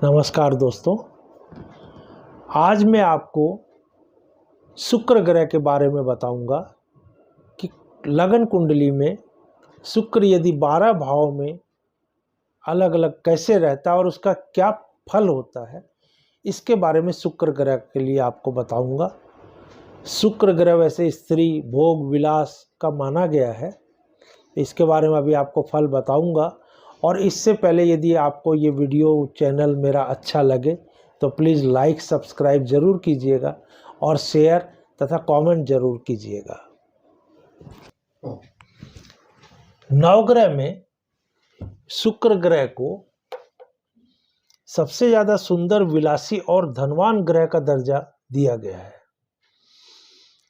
नमस्कार दोस्तों, आज मैं आपको शुक्र ग्रह के बारे में बताऊंगा कि लगन कुंडली में शुक्र यदि 12 भाव में अलग अलग कैसे रहता है और उसका क्या फल होता है, इसके बारे में शुक्र ग्रह के लिए आपको बताऊंगा। शुक्र ग्रह वैसे स्त्री भोग विलास का माना गया है, इसके बारे में अभी आपको फल बताऊंगा। और इससे पहले यदि आपको ये वीडियो चैनल मेरा अच्छा लगे तो प्लीज़ लाइक सब्सक्राइब ज़रूर कीजिएगा और शेयर तथा कमेंट ज़रूर कीजिएगा। नवग्रह में शुक्र ग्रह को सबसे ज़्यादा सुंदर, विलासी और धनवान ग्रह का दर्जा दिया गया है।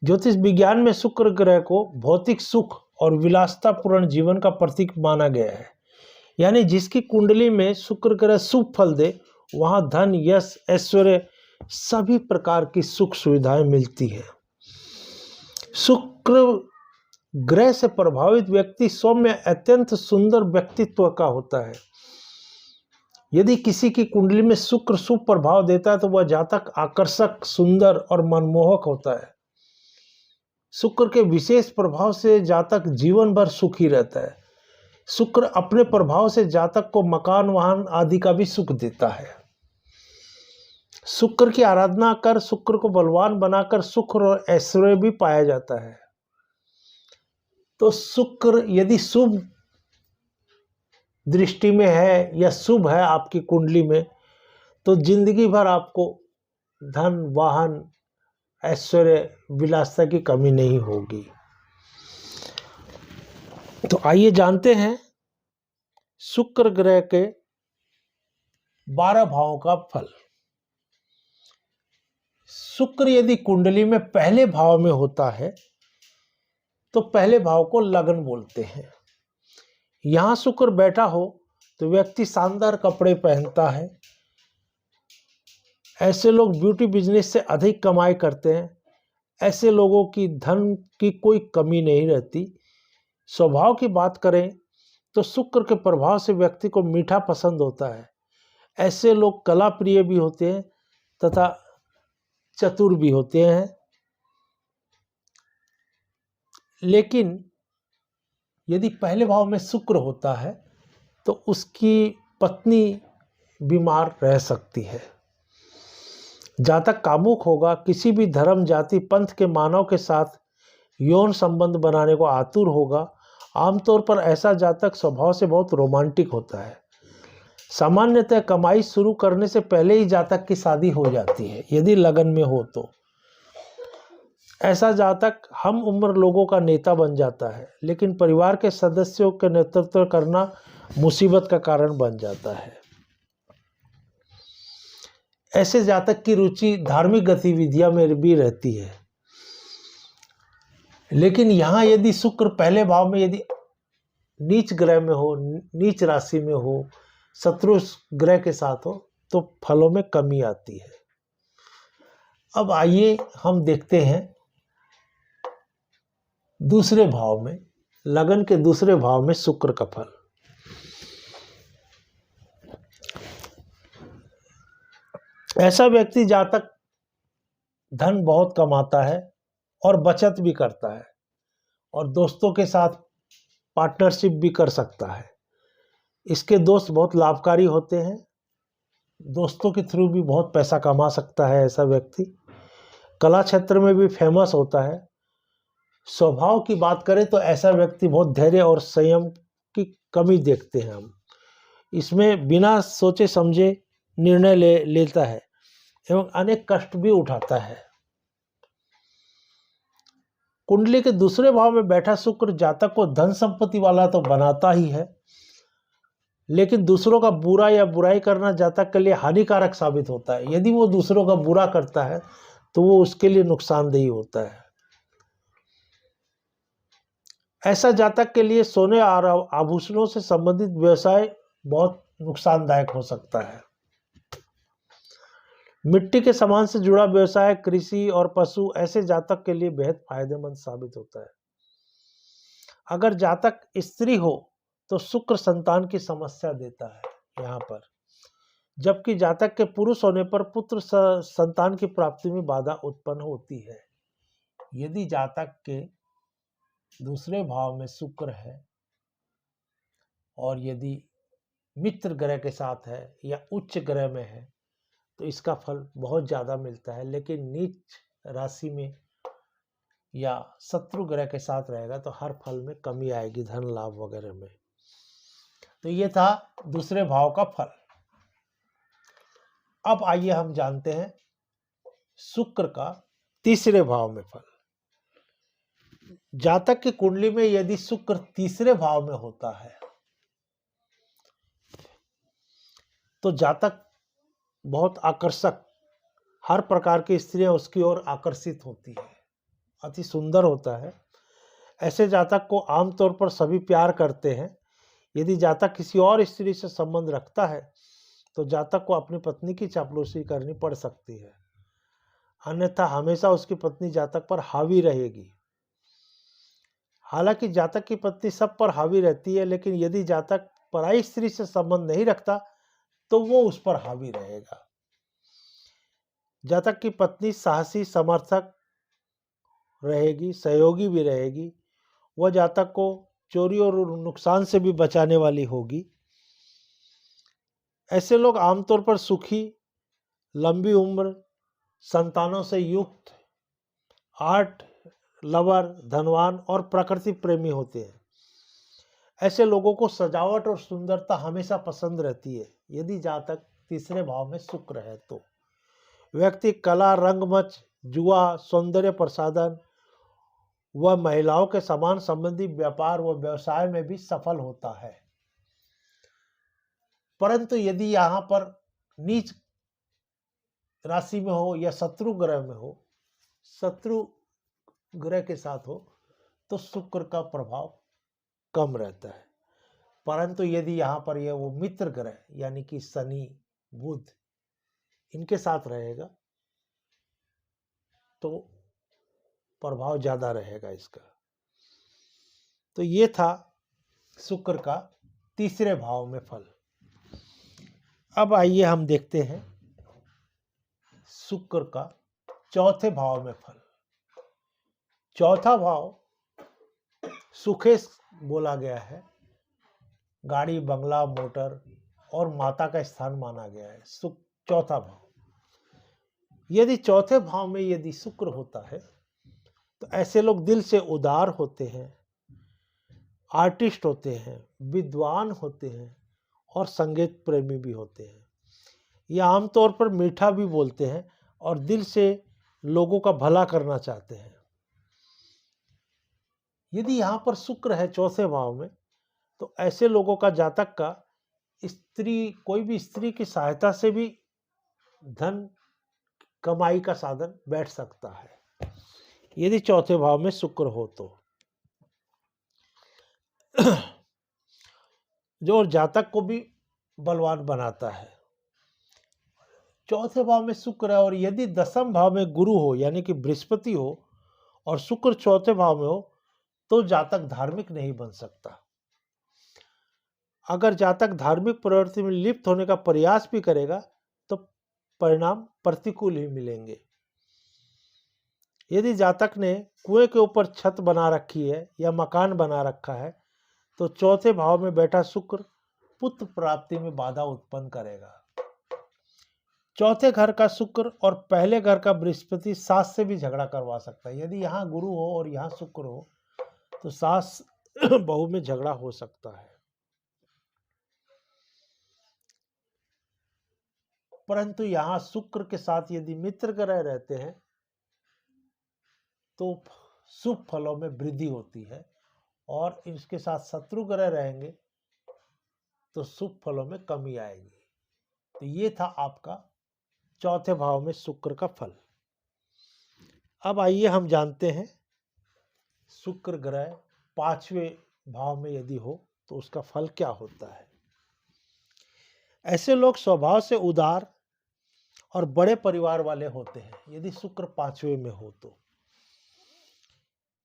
ज्योतिष विज्ञान में शुक्र ग्रह को भौतिक सुख और विलासतापूर्ण जीवन का प्रतीक माना गया है। यानी जिसकी कुंडली में शुक्र ग्रह शुभ फल दे, वहां धन, यश, ऐश्वर्य, सभी प्रकार की सुख सुविधाएं मिलती है। शुक्र ग्रह से प्रभावित व्यक्ति सौम्य, अत्यंत सुंदर व्यक्तित्व का होता है। यदि किसी की कुंडली में शुक्र शुभ प्रभाव देता है तो वह जातक आकर्षक, सुंदर और मनमोहक होता है। शुक्र के विशेष प्रभाव से जातक जीवन भर सुखी रहता है। शुक्र अपने प्रभाव से जातक को मकान, वाहन आदि का भी सुख देता है। शुक्र की आराधना कर शुक्र को बलवान बनाकर सुख और ऐश्वर्य भी पाया जाता है। तो शुक्र यदि शुभ दृष्टि में है या शुभ है आपकी कुंडली में, तो जिंदगी भर आपको धन, वाहन, ऐश्वर्य, विलासिता की कमी नहीं होगी। तो आइए जानते हैं शुक्र ग्रह के 12 भावों का फल। शुक्र यदि कुंडली में पहले भाव में होता है तो पहले भाव को लगन बोलते हैं। यहां शुक्र बैठा हो तो व्यक्ति शानदार कपड़े पहनता है। ऐसे लोग ब्यूटी बिजनेस से अधिक कमाई करते हैं। ऐसे लोगों की धन की कोई कमी नहीं रहती। स्वभाव की बात करें तो शुक्र के प्रभाव से व्यक्ति को मीठा पसंद होता है। ऐसे लोग कला प्रिय भी होते हैं तथा चतुर भी होते हैं। लेकिन यदि पहले भाव में शुक्र होता है तो उसकी पत्नी बीमार रह सकती है। जातक कामुक होगा, किसी भी धर्म, जाति, पंथ के मानव के साथ यौन संबंध बनाने को आतुर होगा। आमतौर पर ऐसा जातक स्वभाव से बहुत रोमांटिक होता है। सामान्यतः कमाई शुरू करने से पहले ही जातक की शादी हो जाती है यदि लगन में हो तो। ऐसा जातक हम उम्र लोगों का नेता बन जाता है, लेकिन परिवार के सदस्यों के नेतृत्व करना मुसीबत का कारण बन जाता है। ऐसे जातक की रुचि धार्मिक गतिविधियों में भी रहती है। लेकिन यहाँ यदि शुक्र पहले भाव में यदि नीच ग्रह में हो, नीच राशि में हो, शत्रु ग्रह के साथ हो, तो फलों में कमी आती है। अब आइए हम देखते हैं दूसरे भाव में, लगन के दूसरे भाव में शुक्र का फल। ऐसा व्यक्ति जातक धन बहुत कमाता है और बचत भी करता है और दोस्तों के साथ पार्टनरशिप भी कर सकता है। इसके दोस्त बहुत लाभकारी होते हैं। दोस्तों के थ्रू भी बहुत पैसा कमा सकता है ऐसा व्यक्ति। कला क्षेत्र में भी फेमस होता है। स्वभाव की बात करें तो ऐसा व्यक्ति बहुत धैर्य और संयम की कमी देखते हैं हम। इसमें बिना सोचे समझे निर्णय लेता है एवं अनेक कष्ट भी उठाता है। कुंडली के दूसरे भाव में बैठा शुक्र जातक को धन संपत्ति वाला तो बनाता ही है, लेकिन दूसरों का बुरा या बुराई करना जातक के लिए हानिकारक साबित होता है। यदि वो दूसरों का बुरा करता है तो वो उसके लिए नुकसानदेही होता है। ऐसा जातक के लिए सोने और आभूषणों से संबंधित व्यवसाय बहुत नुकसानदायक हो सकता है। मिट्टी के सामान से जुड़ा व्यवसाय, कृषि और पशु ऐसे जातक के लिए बेहद फायदेमंद साबित होता है। अगर जातक स्त्री हो तो शुक्र संतान की समस्या देता है। यहाँ पर जबकि जातक के पुरुष होने पर पुत्र संतान की प्राप्ति में बाधा उत्पन्न होती है। यदि जातक के दूसरे भाव में शुक्र है और यदि मित्र ग्रह के साथ है या उच्च ग्रह में है तो इसका फल बहुत ज़्यादा मिलता है, लेकिन नीच राशि में या शत्रु ग्रह के साथ रहेगा तो हर फल में कमी आएगी, धन लाभ वगैरह में। तो ये था दूसरे भाव का फल। अब आइए हम जानते हैं शुक्र का तीसरे भाव में फल। जातक की कुंडली में यदि शुक्र तीसरे भाव में होता है तो जातक बहुत आकर्षक, हर प्रकार की स्त्रियां उसकी ओर आकर्षित होती है, अति सुंदर होता है। ऐसे जातक को आमतौर पर सभी प्यार करते हैं। यदि जातक किसी और स्त्री से संबंध रखता है तो जातक को अपनी पत्नी की चापलूसी करनी पड़ सकती है, अन्यथा हमेशा उसकी पत्नी जातक पर हावी रहेगी। हालांकि जातक की पत्नी सब पर हावी रहती है, लेकिन यदि जातक पराई स्त्री से संबंध नहीं रखता तो वो उस पर हावी रहेगा। जातक की पत्नी साहसी, समर्थक रहेगी, सहयोगी भी रहेगी। वह जातक को चोरी और नुकसान से भी बचाने वाली होगी। ऐसे लोग आमतौर पर सुखी, लंबी उम्र, संतानों से युक्त, आर्ट लवर, धनवान और प्रकृति प्रेमी होते हैं। ऐसे लोगों को सजावट और सुंदरता हमेशा पसंद रहती है। यदि जातक तीसरे भाव में शुक्र है तो व्यक्ति कला, रंगमंच, जुआ, सौंदर्य प्रसाधन व महिलाओं के समान संबंधी व्यापार व व्यवसाय में भी सफल होता है। परंतु यदि यहाँ पर नीच राशि में हो या शत्रु ग्रह में हो, शत्रु ग्रह के साथ हो तो शुक्र का प्रभाव कम रहता है। परंतु यदि यहाँ पर यह वो मित्र ग्रह यानी कि शनि, बुध, इनके साथ रहेगा तो प्रभाव ज्यादा रहेगा इसका। तो ये था शुक्र का तीसरे भाव में फल। अब आइए हम देखते हैं शुक्र का चौथे भाव में फल। चौथा भाव सुखे बोला गया है, गाड़ी, बंगला, मोटर और माता का स्थान माना गया है। चौथा भाव, यदि चौथे भाव में यदि शुक्र होता है तो ऐसे लोग दिल से उदार होते हैं, आर्टिस्ट होते हैं, विद्वान होते हैं और संगीत प्रेमी भी होते हैं। ये आमतौर पर मीठा भी बोलते हैं और दिल से लोगों का भला करना चाहते हैं। यदि यहाँ पर शुक्र है चौथे भाव में तो ऐसे लोगों का जातक का कोई भी स्त्री की सहायता से भी धन कमाई का साधन बैठ सकता है, यदि चौथे भाव में शुक्र हो तो। जो जातक को भी बलवान बनाता है। चौथे भाव में शुक्र है और यदि दसम भाव में गुरु हो यानी कि बृहस्पति हो और शुक्र चौथे भाव में हो तो जातक धार्मिक नहीं बन सकता। अगर जातक धार्मिक प्रवृत्ति में लिप्त होने का प्रयास भी करेगा तो परिणाम प्रतिकूल ही मिलेंगे। यदि जातक ने कुएं के ऊपर छत बना रखी है या मकान बना रखा है तो चौथे भाव में बैठा शुक्र पुत्र प्राप्ति में बाधा उत्पन्न करेगा। चौथे घर का शुक्र और पहले घर का बृहस्पति सास से भी झगड़ा करवा सकता है। यदि यहाँ गुरु हो और यहाँ शुक्र हो तो सास बहू में झगड़ा हो सकता है। परंतु यहाँ शुक्र के साथ यदि मित्र ग्रह रहते हैं तो शुभ फलों में वृद्धि होती है और इसके साथ शत्रु ग्रह रहेंगे तो शुभ फलों में कमी आएगी। तो ये था आपका चौथे भाव में शुक्र का फल। अब आइए हम जानते हैं शुक्र ग्रह पांचवें भाव में यदि हो तो उसका फल क्या होता है। ऐसे लोग स्वभाव से उदार और बड़े परिवार वाले होते हैं यदि शुक्र पांचवें में हो तो।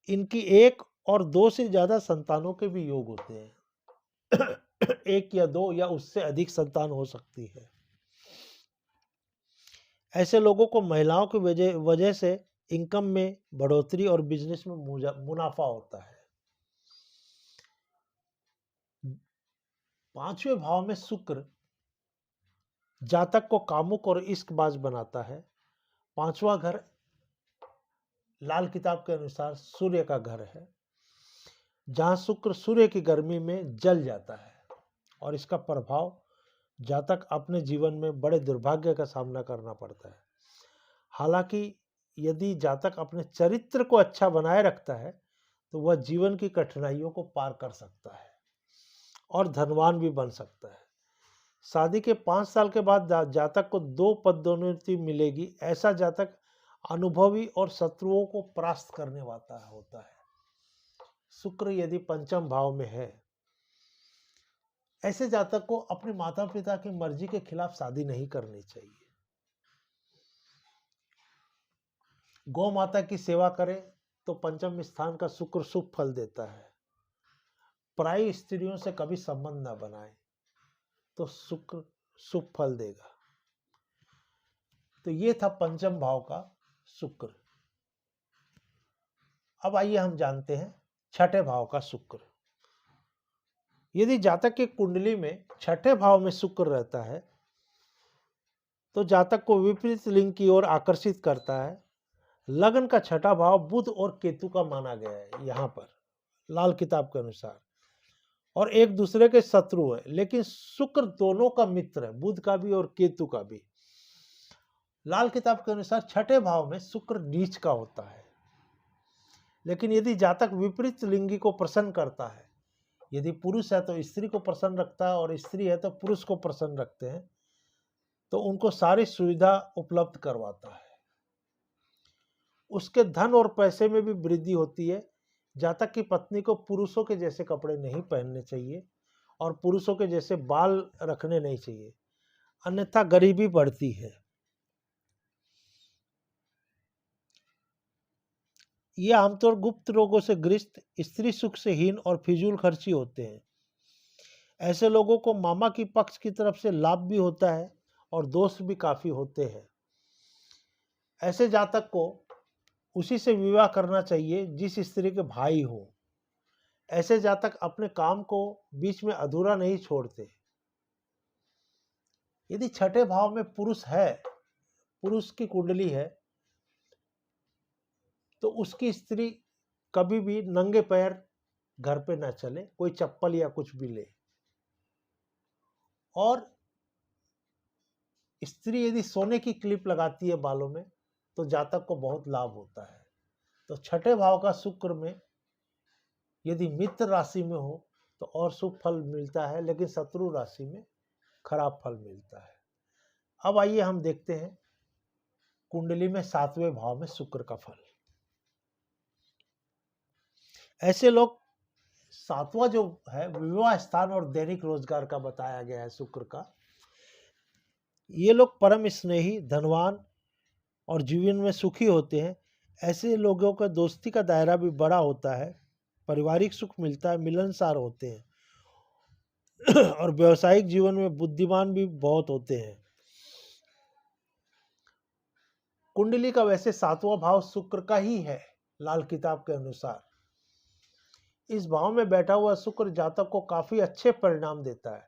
इनकी एक और दो से ज्यादा संतानों के भी योग होते हैं। एक या दो या उससे अधिक संतान हो सकती है। ऐसे लोगों को महिलाओं की वजह वजह से इनकम में बढ़ोतरी और बिजनेस में मुनाफा होता है। 5वें भाव में शुक्र जातक को कामुक और इश्कबाज बनाता है। 5वां घर लाल किताब के अनुसार सूर्य का घर है, जहां शुक्र सूर्य की गर्मी में जल जाता है और इसका प्रभाव जातक अपने जीवन में बड़े दुर्भाग्य का सामना करना पड़ता है। हालांकि यदि जातक अपने चरित्र को अच्छा बनाए रखता है तो वह जीवन की कठिनाइयों को पार कर सकता है और धनवान भी बन सकता है। शादी के 5 साल के बाद जातक को 2 पदोन्नति मिलेगी। ऐसा जातक अनुभवी और शत्रुओं को परास्त करने वाला होता है। शुक्र यदि पंचम भाव में है, ऐसे जातक को अपने माता पिता की मर्जी के खिलाफ शादी नहीं करनी चाहिए। गौ माता की सेवा करें तो पंचम स्थान का शुक्र शुभ फल देता है। पराई स्त्रियों से कभी संबंध न बनाए तो शुक्र शुभ फल देगा। तो ये था पंचम भाव का शुक्र। अब आइए हम जानते हैं छठे भाव का शुक्र। यदि जातक की कुंडली में छठे भाव में शुक्र रहता है तो जातक को विपरीत लिंग की ओर आकर्षित करता है। लग्न का छठा भाव बुध और केतु का माना गया है यहाँ पर लाल किताब के अनुसार, और एक दूसरे के शत्रु है, लेकिन शुक्र दोनों का मित्र है, बुध का भी और केतु का भी। लाल किताब के अनुसार छठे भाव में शुक्र नीच का होता है। लेकिन यदि जातक विपरीत लिंगी को प्रसन्न करता है, यदि पुरुष है तो स्त्री को प्रसन्न रखता है और स्त्री है तो पुरुष को प्रसन्न रखते हैं, तो उनको सारी सुविधा उपलब्ध करवाता है। उसके धन और पैसे में भी वृद्धि होती है। जातक की पत्नी को पुरुषों के जैसे कपड़े नहीं पहनने चाहिए और पुरुषों के जैसे बाल रखने नहीं चाहिए, अन्यथा गरीबी बढ़ती है। ये आमतौर गुप्त रोगों से ग्रस्त, स्त्री सुख से हीन और फिजूल खर्ची होते हैं। ऐसे लोगों को मामा की पक्ष की तरफ से लाभ भी होता है और दोष भी काफी होते हैं। ऐसे जातक को उसी से विवाह करना चाहिए जिस स्त्री के भाई हो। ऐसे जातक अपने काम को बीच में अधूरा नहीं छोड़ते। यदि छठे भाव में पुरुष है, पुरुष की कुंडली है, तो उसकी स्त्री कभी भी नंगे पैर घर पे ना चले, कोई चप्पल या कुछ भी ले। और स्त्री यदि सोने की क्लिप लगाती है बालों में तो जातक को बहुत लाभ होता है। तो छठे भाव का शुक्र में यदि मित्र राशि में हो तो और शुभ फल मिलता है, लेकिन शत्रु राशि में खराब फल मिलता है। अब आइए हम देखते हैं कुंडली में 7वें भाव में शुक्र का फल। ऐसे लोग 7वां जो है विवाह स्थान और दैनिक रोजगार का बताया गया है शुक्र का। ये लोग परम स्नेही, धनवान और जीवन में सुखी होते हैं। ऐसे लोगों का दोस्ती का दायरा भी बड़ा होता है, पारिवारिक सुख मिलता है, मिलनसार होते हैं और व्यवसायिक जीवन में बुद्धिमान भी बहुत होते हैं। कुंडली का वैसे 7वां भाव शुक्र का ही है लाल किताब के अनुसार। इस भाव में बैठा हुआ शुक्र जातक को काफी अच्छे परिणाम देता है।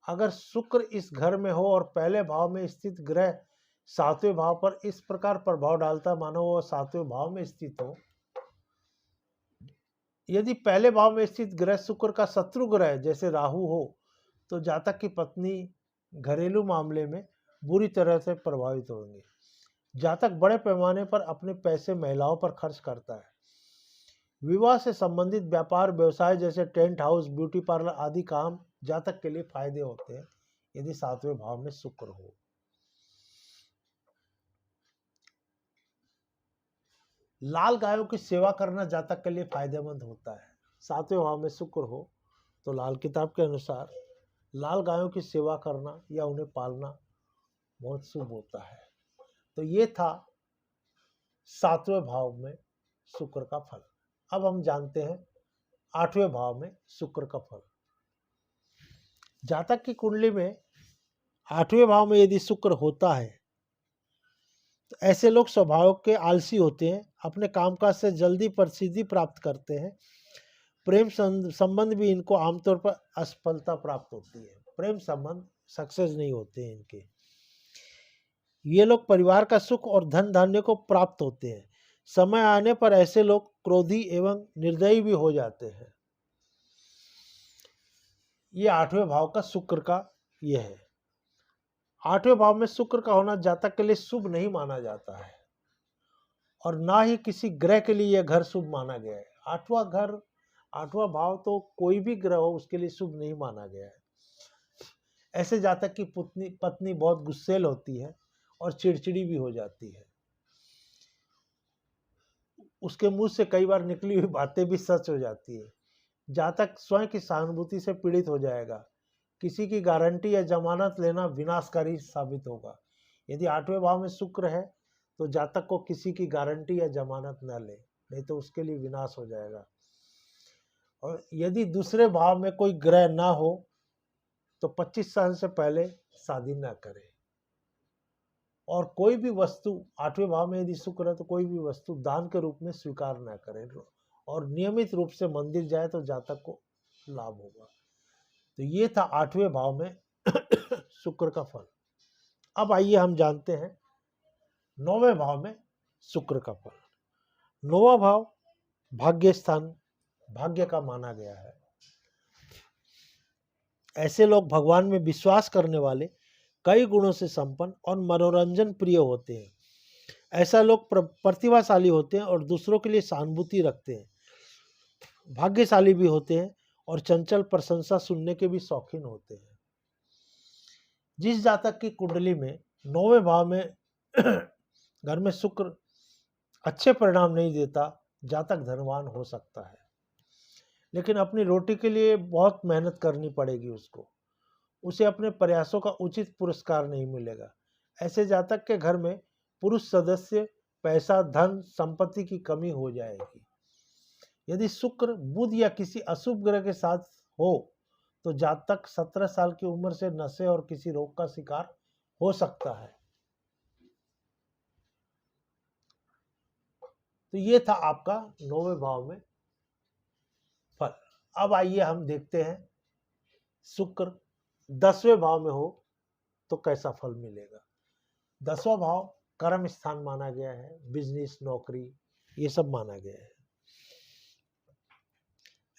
अगर शुक्र इस घर में हो और पहले भाव में स्थित ग्रह 7वें भाव पर इस प्रकार प्रभाव डालता है मानो वह 7वें भाव में स्थित हो। यदि पहले भाव में स्थित ग्रह शुक्र का शत्रु ग्रह जैसे राहु हो तो जातक की पत्नी घरेलू मामले में बुरी तरह से प्रभावित होंगे। जातक बड़े पैमाने पर अपने पैसे महिलाओं पर खर्च करता है। विवाह से संबंधित व्यापार व्यवसाय जैसे टेंट हाउस, ब्यूटी पार्लर आदि काम जातक के लिए फायदे होते हैं यदि 7वें भाव में शुक्र हो। लाल गायों की सेवा करना जातक के लिए फायदेमंद होता है। 7वें भाव में शुक्र हो तो लाल किताब के अनुसार लाल गायों की सेवा करना या उन्हें पालना बहुत शुभ होता है। तो ये था 7वें भाव में शुक्र का फल। अब हम जानते हैं 8वें भाव में शुक्र का फल। जातक की कुंडली में 8वें भाव में यदि शुक्र होता है तो ऐसे लोग स्वभाव के आलसी होते हैं, अपने कामकाज से जल्दी प्रसिद्धि प्राप्त करते हैं। प्रेम संबंध भी इनको आमतौर पर असफलता प्राप्त होती है, प्रेम संबंध सक्सेस नहीं होते हैं इनके। ये लोग परिवार का सुख और धन धान्य को प्राप्त होते हैं। समय आने पर ऐसे लोग क्रोधी एवं निर्दयी भी हो जाते हैं। ये 8वें भाव का शुक्र का ये है। 8वें भाव में शुक्र का होना जातक के लिए शुभ नहीं माना जाता है और ना ही किसी ग्रह के लिए यह घर शुभ माना गया है। 8वां भाव तो कोई भी ग्रह हो उसके लिए शुभ नहीं माना गया है। ऐसे जातक की पत्नी बहुत गुस्सैल होती है और चिड़चिड़ी भी हो जाती है। उसके मुंह से कई बार निकली हुई बातें भी सच हो जाती है। जातक स्वयं की सहानुभूति से पीड़ित हो जाएगा। किसी की गारंटी या जमानत लेना विनाशकारी साबित होगा। यदि 8वें भाव में शुक्र है तो जातक को किसी की गारंटी या जमानत न ले, नहीं तो उसके लिए विनाश हो जाएगा। और यदि दूसरे भाव में कोई ग्रह ना हो तो 25 साल से पहले शादी ना करें। और कोई भी वस्तु 8वें भाव में यदि शुक्र है तो कोई भी वस्तु दान के रूप में स्वीकार ना करें और नियमित रूप से मंदिर जाए तो जातक को लाभ होगा। तो ये था 8वें भाव में शुक्र का फल। अब आइए हम जानते हैं 9वें भाव में शुक्र का फल। 9वां भाव भाग्य स्थान, भाग्य का माना गया है। ऐसे लोग भगवान में विश्वास करने वाले, कई गुणों से संपन्न और मनोरंजन प्रिय होते हैं। ऐसा लोग प्रतिभाशाली होते हैं और दूसरों के लिए सहानुभूति रखते हैं, भाग्यशाली भी होते हैं और चंचल प्रशंसा सुनने के भी शौकीन होते हैं। जिस जातक की कुंडली में 9वें भाव में घर में शुक्र अच्छे परिणाम नहीं देता, जातक धनवान हो सकता है, लेकिन अपनी रोटी के लिए बहुत मेहनत करनी पड़ेगी उसको। उसे अपने प्रयासों का उचित पुरस्कार नहीं मिलेगा। ऐसे जातक के घर में पुरुष सदस्य, पैसा, धन, संपत्ति की कमी हो जाएगी। यदि शुक्र बुध या किसी अशुभ ग्रह के साथ हो तो जातक 17 साल की उम्र से नशे और किसी रोग का शिकार हो सकता है। तो ये था आपका 9वें भाव में फल। अब आइए हम देखते हैं शुक्र 10वें भाव में हो तो कैसा फल मिलेगा। 10वां भाव कर्म स्थान माना गया है, बिजनेस, नौकरी, ये सब माना गया है।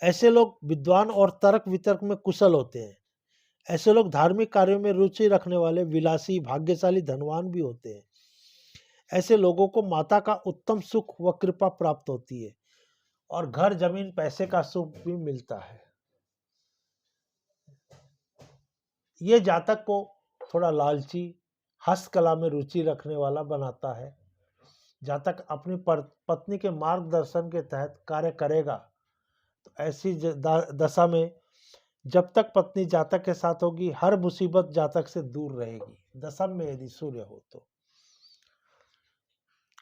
ऐसे लोग विद्वान और तर्क वितर्क में कुशल होते हैं। ऐसे लोग धार्मिक कार्यों में रुचि रखने वाले, विलासी, भाग्यशाली, धनवान भी होते हैं। ऐसे लोगों को माता का उत्तम सुख व कृपा प्राप्त होती है और घर, जमीन, पैसे का सुख भी मिलता है। ये जातक को थोड़ा लालची, हस्तकला में रुचि रखने वाला बनाता है। जातक अपनी पत्नी के मार्गदर्शन के तहत कार्य करेगा तो ऐसी दशा में जब तक पत्नी जातक के साथ होगी, हर मुसीबत जातक से दूर रहेगी। दशम में यदि सूर्य हो तो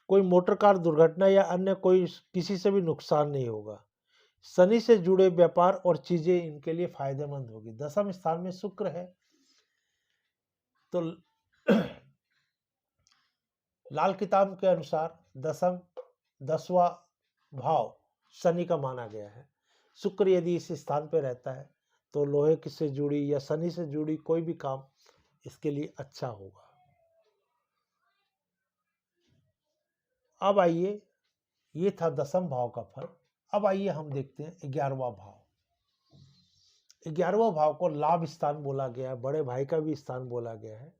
कोई मोटर कार दुर्घटना या अन्य कोई किसी से भी नुकसान नहीं होगा। शनि से जुड़े व्यापार और चीजें इनके लिए फायदेमंद होगी। दशम स्थान में शुक्र है तो लाल किताब के अनुसार 10वां भाव शनि का माना गया है। शुक्र यदि इस स्थान पर रहता है तो लोहे से जुड़ी या शनि से जुड़ी कोई भी काम इसके लिए अच्छा होगा। अब आइए, ये था 10वां भाव का फल। अब आइए हम देखते हैं 11वां भाव। 11वां भाव को लाभ स्थान बोला गया है, बड़े भाई का भी स्थान बोला गया है।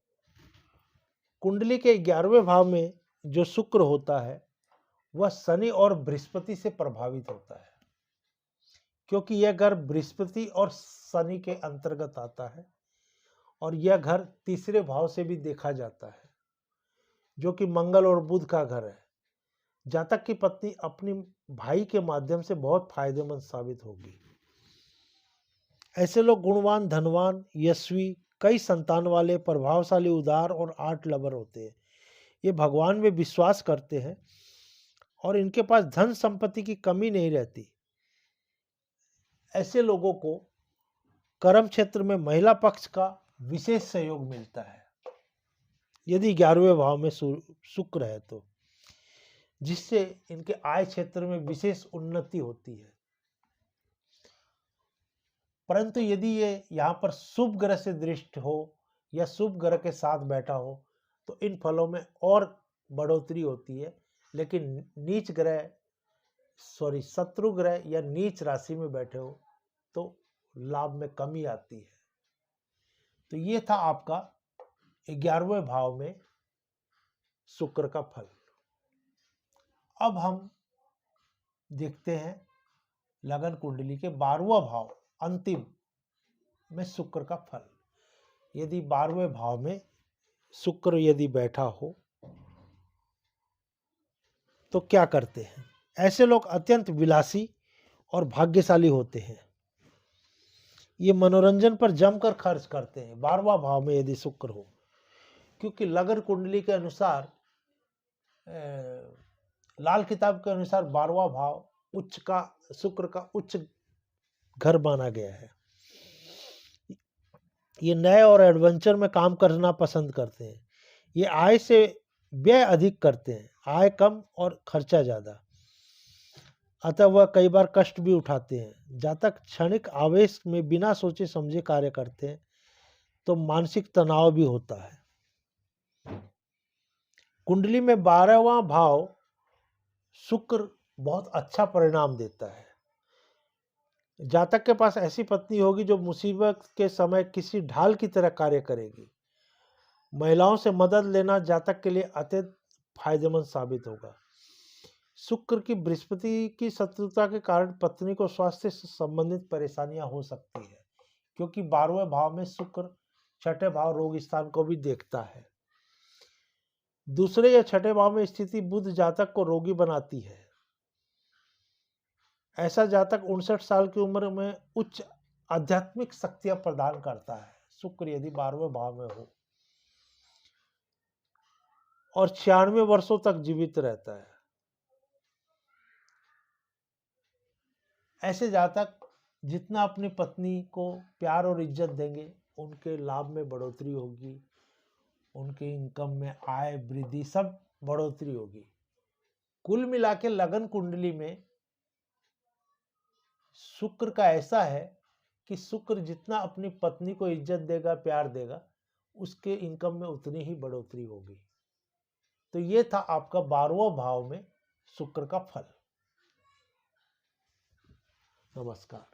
कुंडली के 11वें भाव में जो शुक्र होता है वह शनि और बृहस्पति से प्रभावित होता है, क्योंकि यह घर बृहस्पति और शनि के अंतर्गत आता है और यह घर तीसरे भाव से भी देखा जाता है, जो कि मंगल और बुध का घर है। जातक की पत्नी अपनी भाई के माध्यम से बहुत फायदेमंद साबित होगी। ऐसे लोग गुणवान, धनवान, यशस्वी, कई संतान वाले, प्रभावशाली, उदार और आर्ट लवर होते हैं। ये भगवान में विश्वास करते हैं और इनके पास धन संपत्ति की कमी नहीं रहती। ऐसे लोगों को कर्म क्षेत्र में महिला पक्ष का विशेष सहयोग मिलता है। यदि 11वें भाव में शुक्र है तो, जिससे इनके आय क्षेत्र में विशेष उन्नति होती है। परंतु यदि ये यहाँ पर शुभ ग्रह से दृष्ट हो या शुभ ग्रह के साथ बैठा हो तो इन फलों में और बढ़ोतरी होती है, लेकिन नीच ग्रह शत्रु ग्रह या नीच राशि में बैठे हो तो लाभ में कमी आती है। तो ये था आपका 11वें भाव में शुक्र का फल। अब हम देखते हैं लगन कुंडली के 12वां भाव अंतिम में शुक्र का फल। यदि 12वें भाव में शुक्र यदि बैठा हो तो क्या करते हैं? ऐसे लोग अत्यंत विलासी और भाग्यशाली होते हैं। ये मनोरंजन पर जमकर खर्च करते हैं 12वां भाव में यदि शुक्र हो, क्योंकि लगन कुंडली के अनुसार लाल किताब के अनुसार 12वां भाव उच्च का शुक्र का उच्च घर माना गया है। ये नए और एडवेंचर में काम करना पसंद करते हैं। ये आय से व्यय अधिक करते हैं, आय कम और खर्चा ज़्यादा, अतः वह कई बार कष्ट भी उठाते हैं। जातक क्षणिक आवेश में बिना सोचे समझे कार्य करते हैं तो मानसिक तनाव भी होता है। कुंडली में 12वां भाव शुक्र बहुत अच्छा परिणाम देता है। जातक के पास ऐसी पत्नी होगी जो मुसीबत के समय किसी ढाल की तरह कार्य करेगी। महिलाओं से मदद लेना जातक के लिए अत्यंत फायदेमंद साबित होगा। शुक्र की बृहस्पति की शत्रुता के कारण पत्नी को स्वास्थ्य से संबंधित परेशानियां हो सकती है, क्योंकि 12वें भाव में शुक्र छठे भाव रोग स्थान को भी देखता है। दूसरे या छठे भाव में स्थिति बुध जातक को रोगी बनाती है। ऐसा जातक 59 साल की उम्र में उच्च आध्यात्मिक शक्तियां प्रदान करता है, शुक्र यदि 12वें भाव में हो, और 96 वर्षों तक जीवित रहता है। ऐसे जातक जितना अपनी पत्नी को प्यार और इज्जत देंगे, उनके लाभ में बढ़ोतरी होगी, उनके इनकम में आय वृद्धि सब बढ़ोतरी होगी। कुल मिला के लगन कुंडली में शुक्र का ऐसा है कि शुक्र जितना अपनी पत्नी को इज्जत देगा, प्यार देगा, उसके इनकम में उतनी ही बढ़ोतरी होगी। तो ये था आपका 12वां भाव में शुक्र का फल। नमस्कार।